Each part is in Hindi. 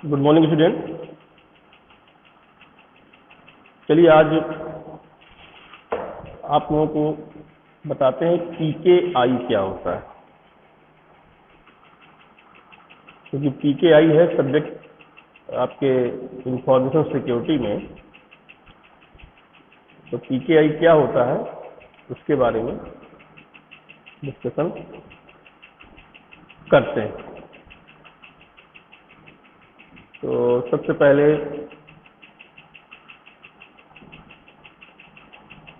Good morning student. चलिए आज आप लोगों को बताते हैं पीकेआई क्या होता है, क्योंकि पीकेआई है सब्जेक्ट आपके इंफॉर्मेशन सिक्योरिटी में। तो पीकेआई क्या होता है उसके बारे में डिस्कशन करते हैं। तो सबसे पहले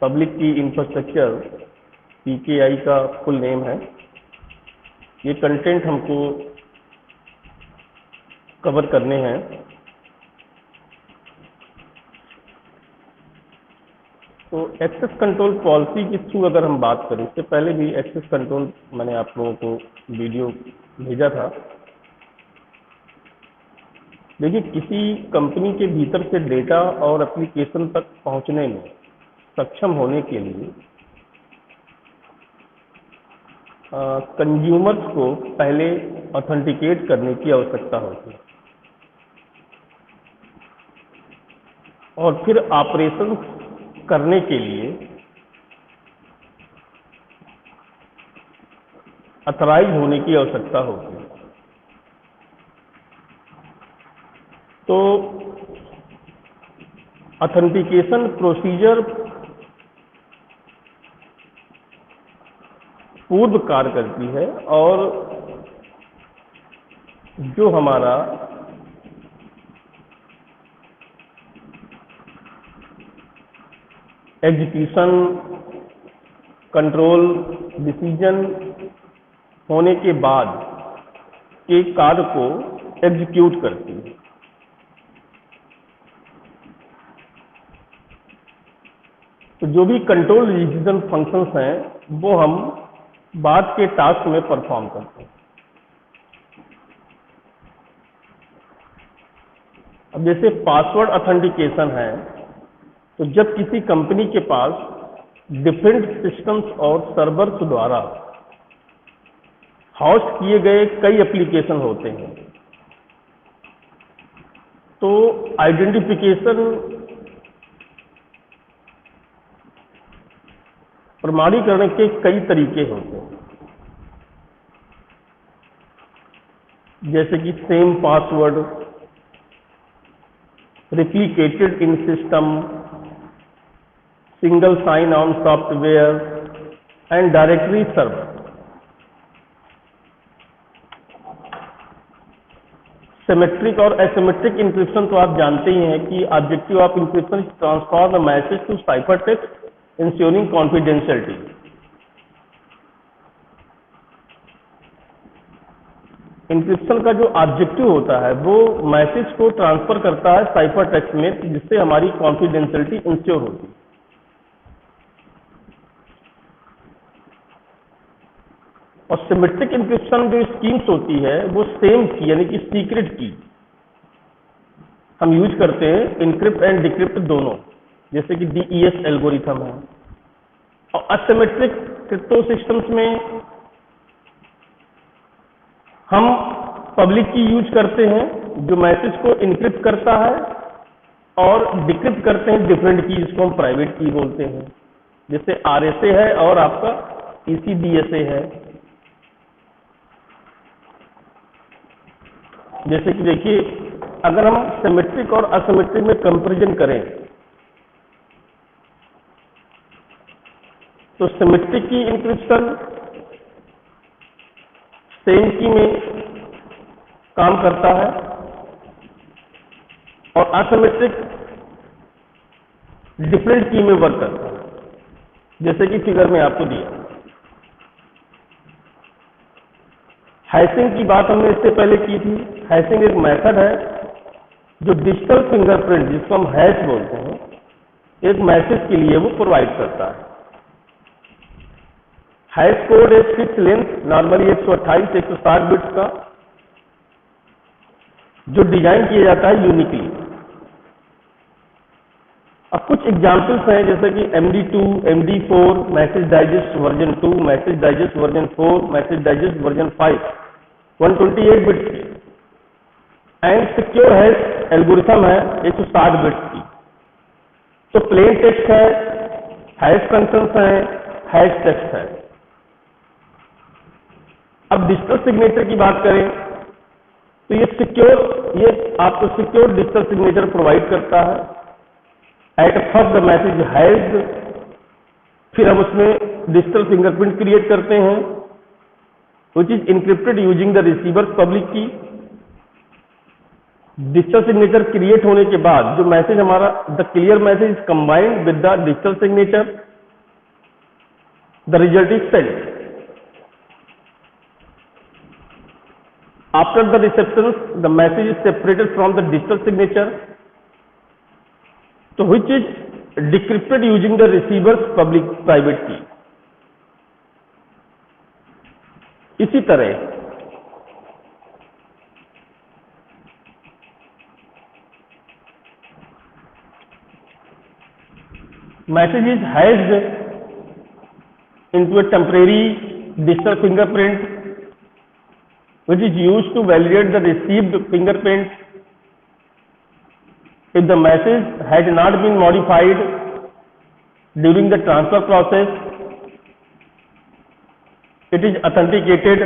पब्लिक की इंफ्रास्ट्रक्चर पीकेआई का फुल नेम है। ये कंटेंट हमको कवर करने हैं। तो एक्सेस कंट्रोल पॉलिसी के थ्रू अगर हम बात करें, इससे पहले भी एक्सेस कंट्रोल मैंने आप लोगों को वीडियो भेजा था। देखिए, किसी कंपनी के भीतर से डेटा और एप्लीकेशन तक पहुंचने में सक्षम होने के लिए कंज्यूमर्स को पहले ऑथेंटिकेट करने की आवश्यकता होती है और फिर ऑपरेशन करने के लिए अथराइज होने की आवश्यकता होती है। तो ऑथेंटिकेशन प्रोसीजर पूर्व कार्य करती है और जो हमारा एग्जीक्यूशन कंट्रोल डिसीजन होने के बाद के कार्य को एग्जीक्यूट करती है। तो जो भी कंट्रोल डिसीजन फंक्शंस हैं वो हम बाद के टास्क में परफॉर्म करते हैं। अब जैसे पासवर्ड ऑथेंटिकेशन है, तो जब किसी कंपनी के पास डिफरेंट सिस्टम्स और सर्वर्स द्वारा होस्ट किए गए कई एप्लीकेशन होते हैं, तो आइडेंटिफिकेशन प्रमाणीकरण के कई तरीके होते हैं, जैसे कि same password, replicated in system, single sign on software and directory server. Symmetric और एसिमेट्रिक इंक्रिप्शन तो आप जानते ही हैं कि objective of encryption is transform the message to cipher text ensuring confidentiality. Encryption का जो ऑब्जेक्टिव होता है वो मैसेज को ट्रांसफर करता है साइफर टेक्स्ट में, जिससे हमारी कॉन्फिडेंशियलिटी इंश्योर होती है। और सिमेट्रिक इंक्रिप्शन जो स्कीम्स होती है वो सेम की यानी कि सीक्रेट की हम यूज करते हैं, इनक्रिप्ट एंड डिक्रिप्ट दोनों, जैसे कि DES एल्गोरिथम है। और असिमेट्रिक क्रिप्टो सिस्टम्स में हम पब्लिक की यूज करते हैं जो मैसेज को इनक्रिप्ट करता है, और डिक्रिप्ट करते हैं डिफरेंट की, जिसको हम प्राइवेट की बोलते हैं, जैसे RSA है और आपका ECDSA है। जैसे कि देखिए, अगर हम सिमेट्रिक और असिमेट्रिक में कंपैरिजन करें तो सिमेट्रिक की इंक्रिप्शन सेम की में काम करता है और असिमेट्रिक डिफरेंट की में वर्क करता है, जैसे कि फिगर में आपको दिया। हैशिंग की बात हमने इससे पहले की थी। हैशिंग एक मेथड है जो डिजिटल फिंगरप्रिंट, जिसको हम हैश बोलते हैं, एक मैसेज के लिए वो प्रोवाइड करता है। हैश कोड एक फिक्स लेंथ, नॉर्मली 128 160 बिट्स का, जो डिजाइन किया जाता है यूनिकली। अब कुछ एग्जाम्पल्स हैं, जैसे कि MD2, MD4, message digest version 2, message digest version 4, message digest version 5, 128 bits. And secure hash algorithm है 160 बिट्स की। तो प्लेन टेक्स्ट है, हैश फंक्शंस है, हैश टेक्स्ट है। अब डिजिटल सिग्नेचर की बात करें तो ये आपको सिक्योर डिजिटल सिग्नेचर प्रोवाइड करता है। At first the message has, फिर हम उसमें डिजिटल फिंगरप्रिंट क्रिएट करते हैं which is encrypted using the receiver's public key. Digital signature create होने के बाद जो मैसेज हमारा the clear message is combined with the digital signature, the result is sent. After the reception, the message is separated from the digital signature, so which is decrypted using the receiver's public private key. इसी तरह message is hashed into a temporary digital fingerprint which is used to validate the received fingerprint. If the message had not been modified during the transfer process, it is authenticated.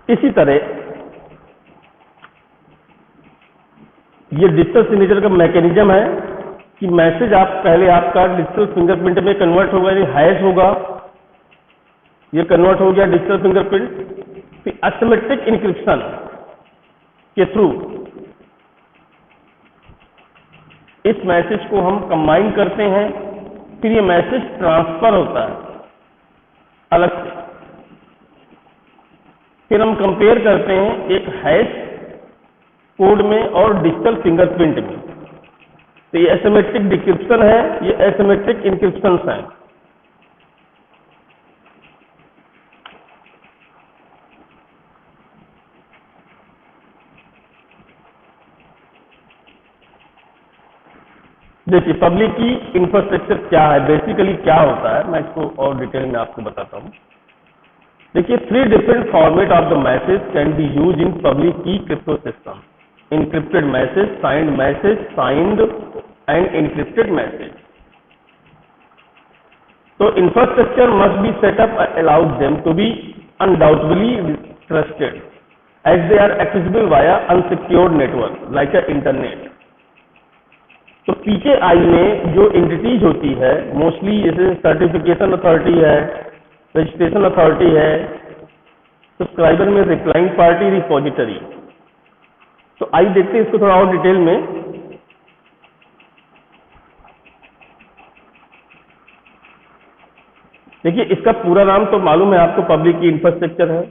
इसी तरह ये डिजिटल सिग्नेचर का मैकेनिज्म है कि मैसेज पहले आपका डिजिटल फिंगरप्रिंट में कन्वर्ट होगा, ये हैश होगा, ये कन्वर्ट हो गया डिजिटल फिंगरप्रिंट, फिर एसिमेट्रिक इंक्रिप्शन के थ्रू इस मैसेज को हम कंबाइन करते हैं, फिर ये मैसेज ट्रांसफर होता है अलग से। फिर हम कंपेयर करते हैं एक हैश कोड में और डिजिटल फिंगरप्रिंट में। तो ये एसिमेट्रिक डिक्रिप्शन है, ये एसिमेट्रिक इंक्रिप्शन है। देखिए पब्लिक की इंफ्रास्ट्रक्चर क्या है, बेसिकली क्या होता है, मैं इसको और डिटेल में आपको बताता हूं। देखिए 3 different format of the message can be use in public key crypto system. encrypted message, signed and encrypted message. So infrastructure must be set up and allows them to be undoubtedly trusted as they are accessible via unsecured network like a internet. तो PKI में जो एंटिटीज होती है मोस्टली जैसे सर्टिफिकेशन अथॉरिटी है, रजिस्ट्रेशन अथॉरिटी है, सब्सक्राइबर में रिप्लाइंग पार्टी रिपोजिटरी। तो आइए देखते हैं इसको थोड़ा और डिटेल में। देखिए इसका पूरा नाम तो मालूम है आपको, पब्लिक की इंफ्रास्ट्रक्चर है।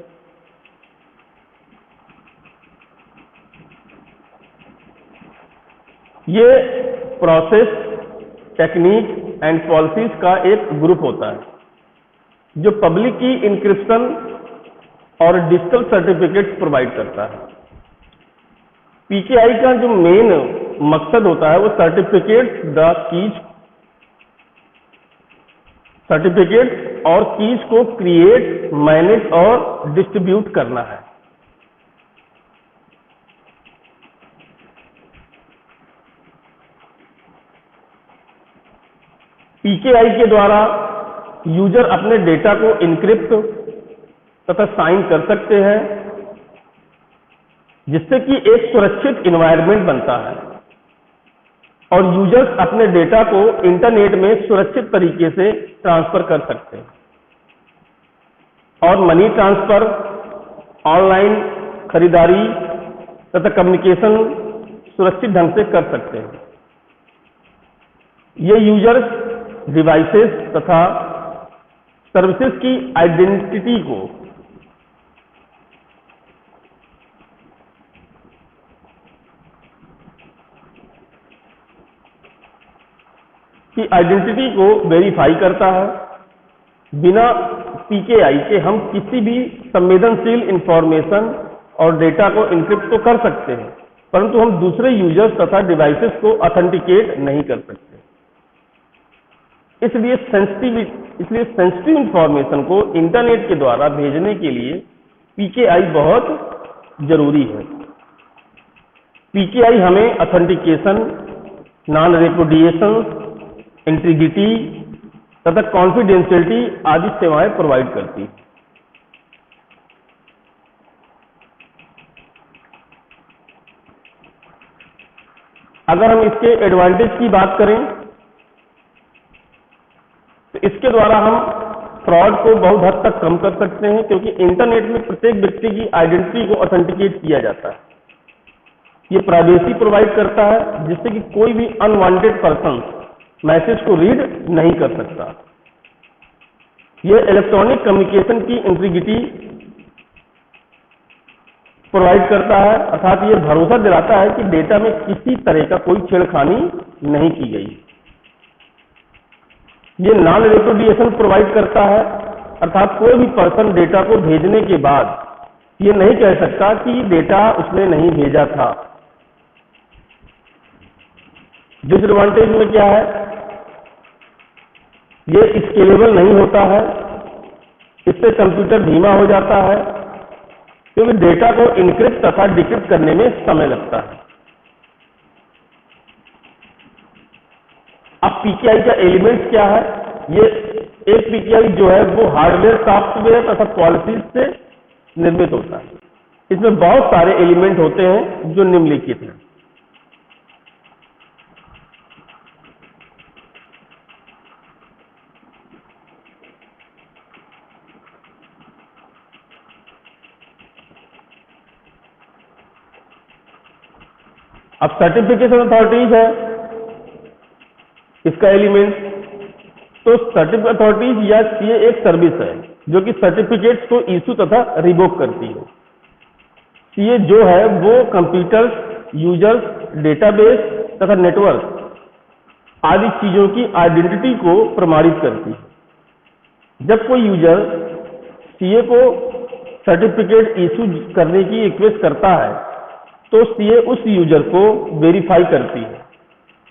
ये प्रोसेस, टेक्निक एंड पॉलिसीज का एक ग्रुप होता है जो पब्लिक की इंक्रिप्शन और डिजिटल सर्टिफिकेट्स प्रोवाइड करता है। पीकेआई का जो मेन मकसद होता है वो सर्टिफिकेट और कीज को क्रिएट, मैनेज और डिस्ट्रीब्यूट करना है। पीकेआई के द्वारा यूजर अपने डेटा को इनक्रिप्ट तथा साइन कर सकते हैं जिससे कि एक सुरक्षित इन्वायरमेंट बनता है और यूजर्स अपने डेटा को इंटरनेट में सुरक्षित तरीके से ट्रांसफर कर सकते हैं और मनी ट्रांसफर, ऑनलाइन खरीदारी तथा कम्युनिकेशन सुरक्षित ढंग से कर सकते हैं। ये यूजर्स डिवाइसेस तथा सर्विसेज की आइडेंटिटी को वेरीफाई करता है। बिना पीकेआई के हम किसी भी संवेदनशील इंफॉर्मेशन और डेटा को इनक्रिप्ट तो कर सकते हैं, परंतु हम दूसरे यूजर्स तथा डिवाइसेस को ऑथेंटिकेट नहीं कर सकते। इसलिए सेंसिटिव इंफॉर्मेशन को इंटरनेट के द्वारा भेजने के लिए पीकेआई बहुत जरूरी है। पीकेआई हमें ऑथेंटिकेशन, नॉन रेपुडिएशन, इंटीग्रिटी तथा कॉन्फिडेंशियलिटी आदि सेवाएं प्रोवाइड करती है। अगर हम इसके एडवांटेज की बात करें तो इसके द्वारा हम फ्रॉड को बहुत हद तक कम कर सकते हैं, क्योंकि इंटरनेट में प्रत्येक व्यक्ति की आइडेंटिटी को ऑथेंटिकेट किया जाता है। ये प्राइवेसी प्रोवाइड करता है, जिससे कि कोई भी अनवांटेड पर्सन मैसेज को रीड नहीं कर सकता। यह इलेक्ट्रॉनिक कम्युनिकेशन की इंटीग्रिटी प्रोवाइड करता है, अर्थात यह भरोसा दिलाता है कि डेटा में किसी तरह का कोई छेड़खानी नहीं की गई। ये नॉन रेपुडिएशन प्रोवाइड करता है, अर्थात कोई भी पर्सन डेटा को भेजने के बाद ये नहीं कह सकता कि डेटा उसने नहीं भेजा था। डिसएडवांटेज में क्या है, ये स्केलेबल नहीं होता है, इससे कंप्यूटर धीमा हो जाता है, क्योंकि डेटा को इनक्रिप्ट तथा डिक्रिप्ट करने में समय लगता है। अब पीकेआई का एलिमेंट्स क्या है? ये एक पीकेआई जो है वो हार्डवेयर, सॉफ्टवेयर तथा पॉलिसीज से निर्मित होता है। इसमें बहुत सारे एलिमेंट होते हैं जो निम्नलिखित हैं। अब सर्टिफिकेशन अथॉरिटीज है इसका एलिमेंट। तो सर्टिफिकेट अथॉरिटीज या ये एक सर्विस है जो कि सर्टिफिकेट्स को इशू तथा रिवोक करती है। ये जो है वो कंप्यूटर्स, यूजर्स, डेटाबेस तथा नेटवर्क आदि चीजों की आइडेंटिटी को प्रमाणित करती है। जब कोई यूजर सीए को सर्टिफिकेट इशू करने की रिक्वेस्ट करता है तो सीए उस यूजर को वेरीफाई करती है,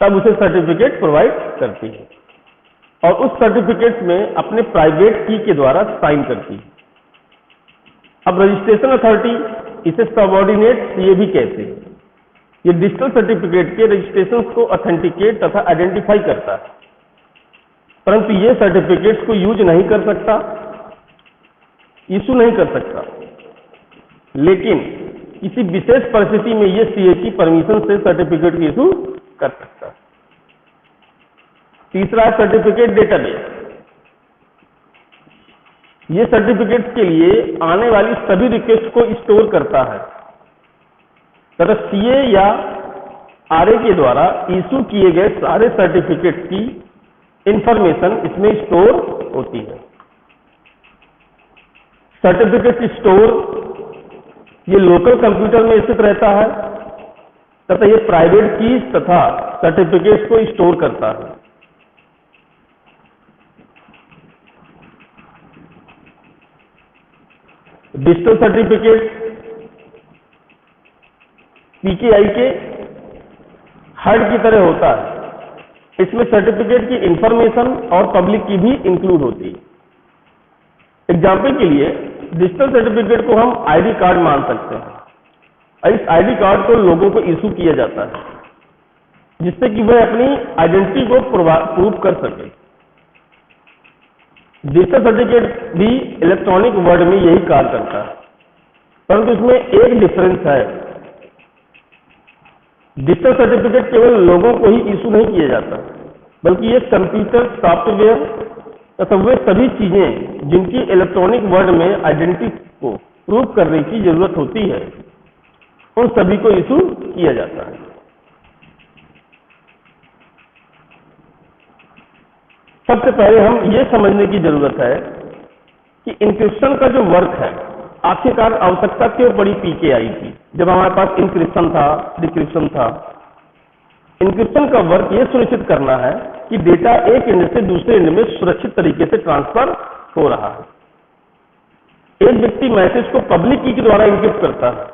तब उसे सर्टिफिकेट प्रोवाइड करती है और उस सर्टिफिकेट में अपने प्राइवेट की के द्वारा साइन करती है। अब रजिस्ट्रेशन अथॉरिटी, इसे सबऑर्डिनेट सीए भी कहते हैं, ये डिजिटल सर्टिफिकेट के रजिस्ट्रेशन को ऑथेंटिकेट तथा आइडेंटिफाई करता है, परंतु ये सर्टिफिकेट्स को यूज नहीं कर सकता, इशू नहीं कर सकता, लेकिन किसी विशेष परिस्थिति में ये सीए की परमिशन से सर्टिफिकेट की इशू कर सकता है। तीसरा है सर्टिफिकेट डेटाबेस। ये सर्टिफिकेट्स के लिए आने वाली सभी रिक्वेस्ट को स्टोर करता है तथा सीए या आरए के द्वारा इशू किए गए सारे सर्टिफिकेट्स की इंफॉर्मेशन इसमें स्टोर होती है। सर्टिफिकेट स्टोर ये लोकल कंप्यूटर में स्थित रहता है तथा ये प्राइवेट कीज तथा सर्टिफिकेट्स को स्टोर करता है। डिजिटल सर्टिफिकेट पीकेआई के हर्ड की तरह होता है। इसमें सर्टिफिकेट की इंफॉर्मेशन और पब्लिक की भी इंक्लूड होती है। एग्जाम्पल के लिए डिजिटल सर्टिफिकेट को हम आईडी कार्ड मान सकते हैं और इस आईडी कार्ड को लोगों को इशू किया जाता है जिससे कि वह अपनी आइडेंटिटी को प्रूव कर सके। डिजिटल सर्टिफिकेट भी इलेक्ट्रॉनिक वर्ल्ड में यही कार्य करता है, परंतु इसमें एक डिफरेंस है। डिजिटल सर्टिफिकेट केवल लोगों को ही इशू नहीं किया जाता, बल्कि ये कंप्यूटर, सॉफ्टवेयर तथा वे सभी चीजें जिनकी इलेक्ट्रॉनिक वर्ल्ड में आइडेंटिटी को प्रूव करने की जरूरत होती है, उन सभी को इशू किया जाता है। सबसे पहले हम ये समझने की जरूरत है कि इंक्रिप्शन का जो वर्क है, आखिरकार आवश्यकता क्यों पड़ी पीकेआई की, जब हमारे पास इंक्रिप्शन था, डिक्रिप्शन था। इंक्रिप्शन का वर्क ये सुनिश्चित करना है कि डेटा एक एंड से दूसरे एंड में सुरक्षित तरीके से ट्रांसफर हो रहा है। एक व्यक्ति मैसेज को पब्लिक की के द्वारा इंक्रिप्ट करता है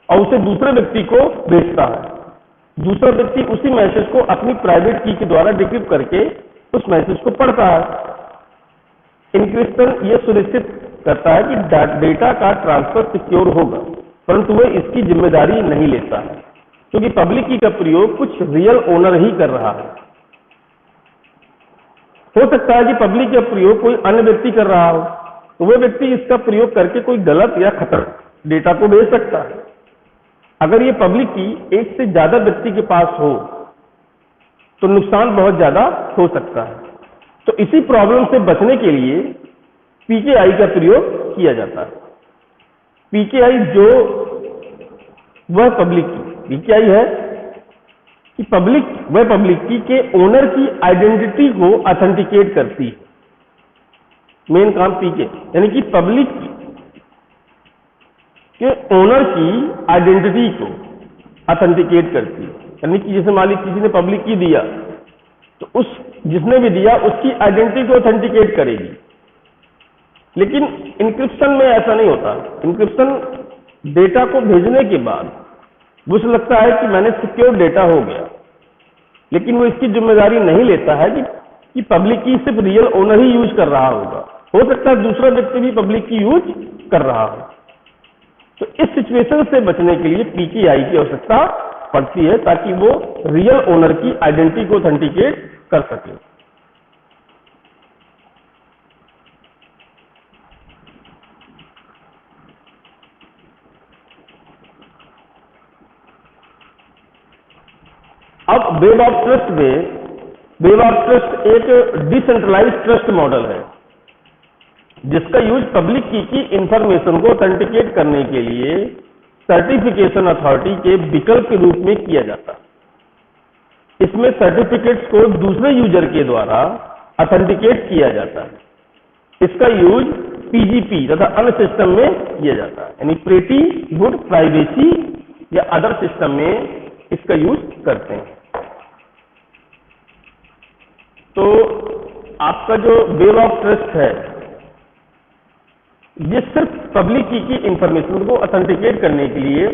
और उसे दूसरे व्यक्ति को भेजता है। दूसरा व्यक्ति उसी मैसेज को अपनी प्राइवेट की के द्वारा डिक्रिप्ट करके उस मैसेज को पढ़ता है। इंक्रिप्शन ये सुनिश्चित करता है कि डेटा का ट्रांसफर सिक्योर होगा, परंतु वह इसकी जिम्मेदारी नहीं लेता है, क्योंकि पब्लिक की का प्रयोग कुछ रियल ओनर ही कर रहा है। हो सकता है कि पब्लिक का प्रयोग कोई अन्य व्यक्ति कर रहा हो, तो वह व्यक्ति इसका प्रयोग करके कोई गलत या खतर डेटा को भेज सकता है। अगर ये पब्लिक की एक से ज्यादा व्यक्ति के पास हो तो नुकसान बहुत ज्यादा हो सकता है। तो इसी प्रॉब्लम से बचने के लिए पीकेआई का प्रयोग किया जाता है। पीकेआई जो वह पब्लिक की पीकेआई है कि वह पब्लिक की के ओनर की आइडेंटिटी को ऑथेंटिकेट करती है। मेन काम पीके यानी कि पब्लिक के ओनर की आइडेंटिटी को ऑथेंटिकेट करती है। यानी कि जैसे मान लीजिए किसी ने पब्लिक की दिया तो उस जिसने भी दिया उसकी आइडेंटिटी को ऑथेंटिकेट करेगी। लेकिन इंक्रिप्शन में ऐसा नहीं होता। इंक्रिप्शन डेटा को भेजने के बाद उसे लगता है कि मैंने सिक्योर डेटा हो गया, लेकिन वो इसकी जिम्मेदारी नहीं लेता है कि पब्लिक की सिर्फ रियल ओनर ही यूज कर रहा होगा। हो सकता है दूसरा व्यक्ति भी पब्लिक की यूज कर रहा हो। तो इस सिचुएशन से बचने के लिए पीकेआई की आवश्यकता पड़ती है, ताकि वो रियल ओनर की आइडेंटिटी को ऑथेंटिकेट कर सके। अब वेब ऑफ ट्रस्ट में वेब ऑफ ट्रस्ट एक डिसेंट्रलाइज्ड ट्रस्ट मॉडल है, जिसका यूज पब्लिक की इंफॉर्मेशन को ऑथेंटिकेट करने के लिए सर्टिफिकेशन अथॉरिटी के विकल्प के रूप में किया जाता है। इसमें सर्टिफिकेट्स को दूसरे यूजर के द्वारा ऑथेंटिकेट किया जाता है। इसका यूज पीजीपी तथा अन्य सिस्टम में किया जाता है, यानी प्रेटी गुड प्राइवेसी या अदर सिस्टम में इसका यूज करते हैं। तो आपका जो वेब ऑफ ट्रस्ट है ये सिर्फ पब्लिक की इंफॉर्मेशन को ऑथेंटिकेट करने के लिए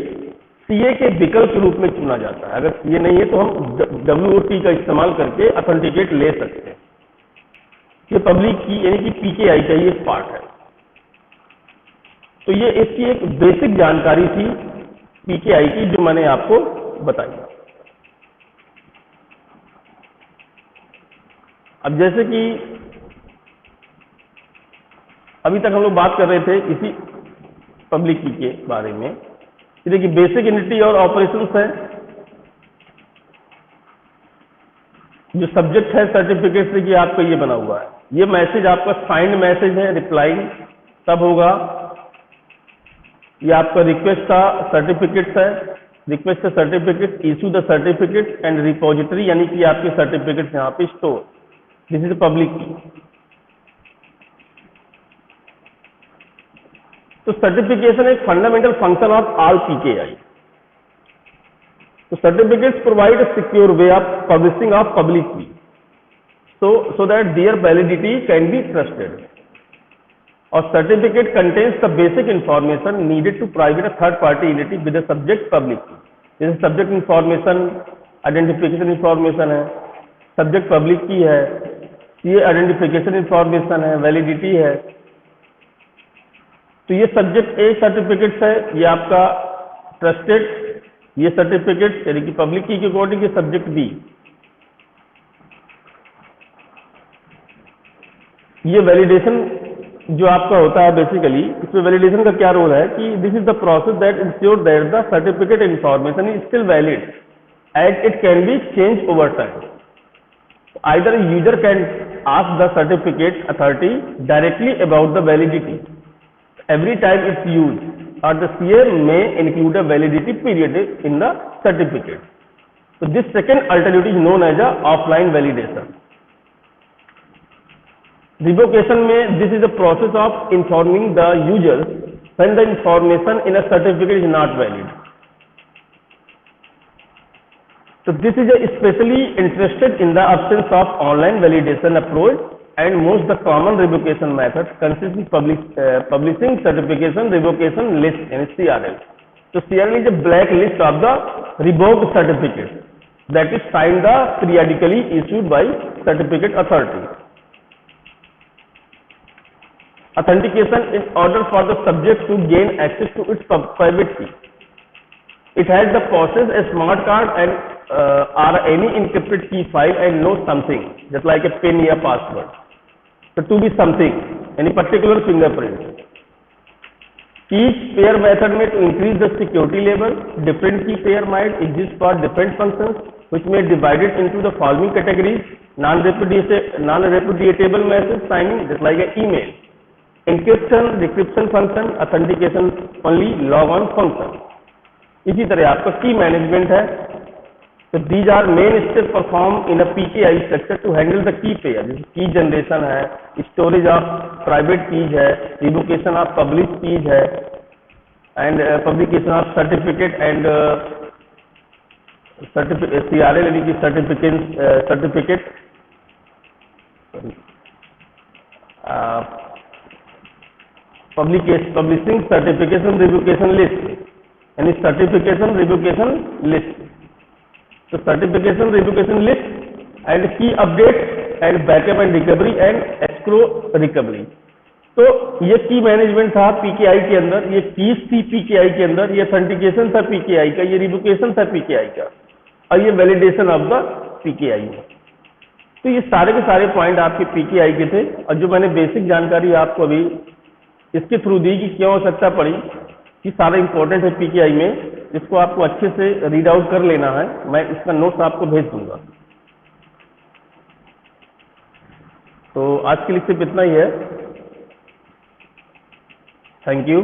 सीए के विकल्प के रूप में चुना जाता है। अगर सीए नहीं है तो हम डब्ल्यूओटी का इस्तेमाल करके ऑथेंटिकेट ले सकते हैं। ये पब्लिक की यानी कि पीकेआई का ही एक पार्ट है। तो ये इसकी एक बेसिक जानकारी थी पीकेआई की, जो मैंने आपको बताई। अब जैसे कि अभी तक हम लोग बात कर रहे थे इसी पब्लिक की के बारे में, देखिए बेसिक एंटिटी और ऑपरेशंस है। जो सब्जेक्ट है सर्टिफिकेट से कि आपका ये बना हुआ है, ये मैसेज आपका साइंड मैसेज है, रिप्लाइंग तब होगा। ये आपका रिक्वेस्ट का सर्टिफिकेट्स है, रिक्वेस्ट का certificate, issue the certificate and repository, यानी कि आपके सर्टिफिकेट्स यहाँ पे स्टोर। दिस इज पब्लिक की। तो सर्टिफिकेशन एक fundamental function of all PKI. तो certificates provide a secure way of publishing of public key, so that their validity can be trusted. Or certificate contains the basic information needed to private a third party entity with the subject public key. जैसे सब्जेक्ट इंफॉर्मेशन, आइडेंटिफिकेशन इंफॉर्मेशन है, सब्जेक्ट पब्लिक की है, ये आइडेंटिफिकेशन इंफॉर्मेशन है, वैलिडिटी है। तो ये सब्जेक्ट ए सर्टिफिकेट्स है, ये आपका ट्रस्टेड, ये सर्टिफिकेट यानी कि पब्लिक की के अकॉर्डिंग ये सब्जेक्ट बी। ये वैलिडेशन जो आपका होता है बेसिकली, इसमें वैलिडेशन का क्या रोल है कि this is the process that ensure that the certificate information is still valid and it can be change over time. Either user can ask the certificate authority directly about the validity every time it's used, or the CA may include a validity period in the certificate. So this second alternative is known as a offline validation. Revocation में this is the process of informing the users when the information in a certificate is not valid. So this is especially interested in the absence of online validation approach, and most the common revocation methods consist in publishing certification revocation list in CRL. So CRL is a black list of the revoked certificates. that is signed the periodically issued by certificate authority. Authentication in order for the subject to gain access to its private key. It has the possess a smart card and or any encrypted key file and know something, just like a PIN or password. So to be something, any particular fingerprint. Each pair method may to increase the security level. Different key pair might exist for different functions, which may be divided into the following categories: non-repudiatable message signing, just like an email. Encryption, decryption function, authentication only log on function. इसी तरह आपका की मैनेजमेंट है, तो these are main step perform in a PKI structure to handle the key pair, जैसे की जनरेशन है, स्टोरेज ऑफ प्राइवेट कीज है, रिवोकेशन ऑफ पब्लिक कीज है, and publication of certificate and CRL यानी कि certificate publishing certification revocation list, यानी सर्टिफिकेशन रिवोकेशन लिस्ट. तो certification revocation list and key update and backup and recovery and escrow recovery. तो ये की मैनेजमेंट था पीकेआई के अंदर, ये कीज थी पीकेआई के अंदर, ये ऑथेंटिकेशन था पीकेआई का, ये रिवोकेशन था पीकेआई का, और ये वैलिडेशन ऑफ द पीकेआई है. तो ये सारे के सारे पॉइंट आपके पीकेआई के थे, और जो मैंने बेसिक जानकारी आपको अभी इसके थ्रू दी कि क्यों आवश्यकता पड़ी, कि सारा इंपॉर्टेंट है पीकेआई में, इसको आपको अच्छे से रीड आउट कर लेना है. मैं इसका नोट्स आपको भेज दूंगा. तो आज के लिए सिर्फ इतना ही है. Thank you.